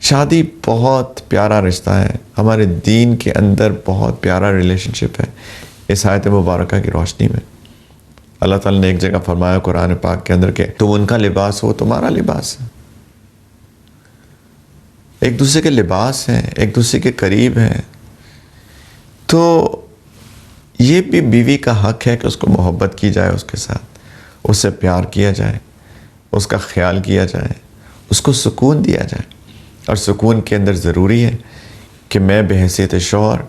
شادی بہت پیارا رشتہ ہے، ہمارے دین کے اندر بہت پیارا ریلیشن شپ ہے۔ اس آیت مبارکہ کی روشنی میں اللہ تعالیٰ نے ایک جگہ فرمایا قرآن پاک کے اندر کہ تم ان کا لباس ہو، تمہارا لباس ہے۔ ایک دوسرے کے لباس ہیں، ایک دوسرے کے قریب ہیں۔ تو یہ بھی بیوی کا حق ہے کہ اس کو محبت کی جائے، اس کے ساتھ اس سے پیار کیا جائے، اس کا خیال کیا جائے، اس کو سکون دیا جائے۔ اور سکون کے اندر ضروری ہے کہ میں بحیثیت شوہر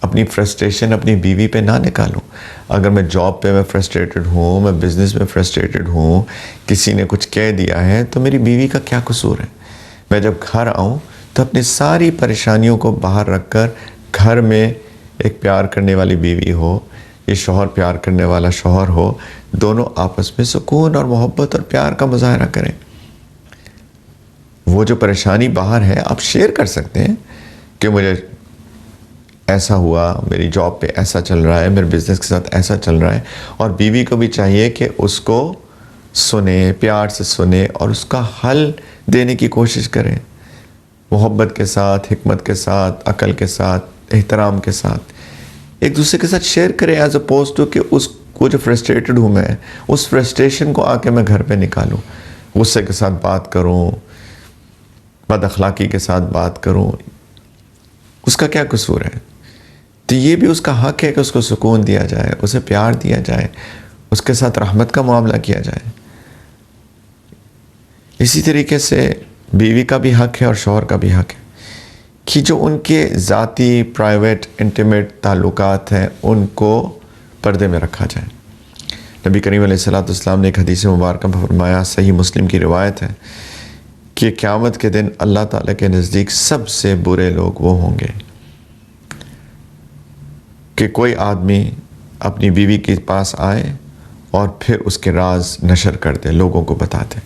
اپنی فرسٹریشن اپنی بیوی پہ نہ نکالوں۔ اگر میں جاب پہ میں فرسٹریٹڈ ہوں، میں بزنس میں فرسٹریٹڈ ہوں، کسی نے کچھ کہہ دیا ہے تو میری بیوی کا کیا قصور ہے؟ میں جب گھر آؤں تو اپنی ساری پریشانیوں کو باہر رکھ کر گھر میں ایک پیار کرنے والی بیوی ہو، یہ شوہر پیار کرنے والا شوہر ہو، دونوں آپس میں سکون اور محبت اور پیار کا مظاہرہ کریں۔ وہ جو پریشانی باہر ہے آپ شیئر کر سکتے ہیں کہ مجھے ایسا ہوا، میری جاب پہ ایسا چل رہا ہے، میرے بزنس کے ساتھ ایسا چل رہا ہے، اور بیوی کو بھی چاہیے کہ اس کو سنے، پیار سے سنے اور اس کا حل دینے کی کوشش کریں، محبت کے ساتھ، حکمت کے ساتھ، عقل کے ساتھ، احترام کے ساتھ ایک دوسرے کے ساتھ شیئر کریں، ایز اپوز ٹو کہ اس کو جو فرسٹریٹڈ ہوں میں اس فرسٹریشن کو آ کے میں گھر پہ نکالوں، غصے کے ساتھ بات کروں، بد اخلاقی کے ساتھ بات کروں، اس کا کیا قصور ہے؟ تو یہ بھی اس کا حق ہے کہ اس کو سکون دیا جائے، اسے پیار دیا جائے، اس کے ساتھ رحمت کا معاملہ کیا جائے۔ اسی طریقے سے بیوی کا بھی حق ہے اور شوہر کا بھی حق ہے کہ جو ان کے ذاتی پرائیویٹ انٹیمیٹ تعلقات ہیں ان کو پردے میں رکھا جائے۔ نبی کریم علیہ السلام نے ایک حدیث مبارکہ میں فرمایا، صحیح مسلم کی روایت ہے، کہ قیامت کے دن اللہ تعالیٰ کے نزدیک سب سے برے لوگ وہ ہوں گے کہ کوئی آدمی اپنی بیوی کے پاس آئے اور پھر اس کے راز نشر کر دے، لوگوں کو بتا دے۔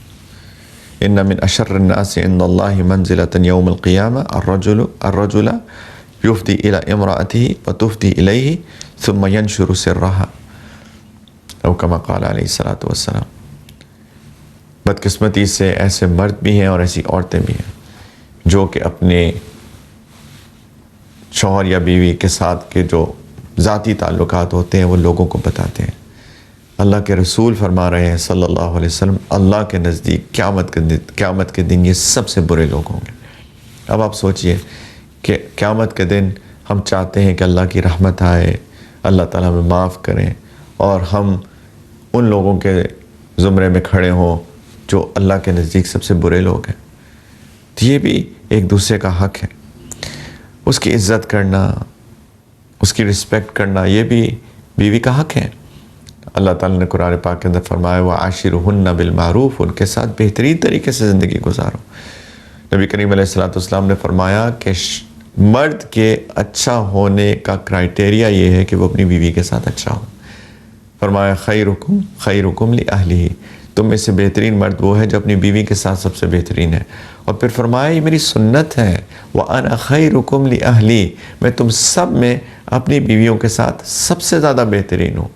ان من اشر الناس عند اللہ منزلۃ یوم القیامہ الرجل یفضی الی امرأته وتفضی الیہ ثم ینشر سرها او کما قال علیہ الصلوۃ والسلام۔ بدقسمتی سے ایسے مرد بھی ہیں اور ایسی عورتیں بھی ہیں جو کہ اپنے شوہر یا بیوی کے ساتھ کے جو ذاتی تعلقات ہوتے ہیں وہ لوگوں کو بتاتے ہیں۔ اللہ کے رسول فرما رہے ہیں صلی اللہ علیہ وسلم، اللہ کے نزدیک قیامت کے دن یہ سب سے برے لوگ ہوں گے۔ اب آپ سوچئے کہ قیامت کے دن ہم چاہتے ہیں کہ اللہ کی رحمت آئے، اللہ تعالیٰ ہمیں معاف کریں اور ہم ان لوگوں کے زمرے میں کھڑے ہوں جو اللہ کے نزدیک سب سے برے لوگ ہیں۔ تو یہ بھی ایک دوسرے کا حق ہے، اس کی عزت کرنا، اس کی رسپیکٹ کرنا، یہ بھی بیوی کا حق ہے۔ اللہ تعالیٰ نے قرآن پاک کے اندر فرمایا وَعَاشِرُهُنَّ بِالْمَعْرُوفِ، ان کے ساتھ بہترین طریقے سے زندگی گزارو۔ نبی کریم علیہ السلام نے فرمایا کہ مرد کے اچھا ہونے کا کرائٹیریا یہ ہے کہ وہ اپنی بیوی کے ساتھ اچھا ہو۔ فرمایا خیرکم خیرکم لأہلہ، تم میں سے بہترین مرد وہ ہے جو اپنی بیوی کے ساتھ سب سے بہترین ہے۔ اور پھر فرمایا یہ میری سنت ہے، وَأَنَا خَيْرُكُمْ لِأَهْلِي، میں تم سب میں اپنی بیویوں کے ساتھ سب سے زیادہ بہترین ہوں۔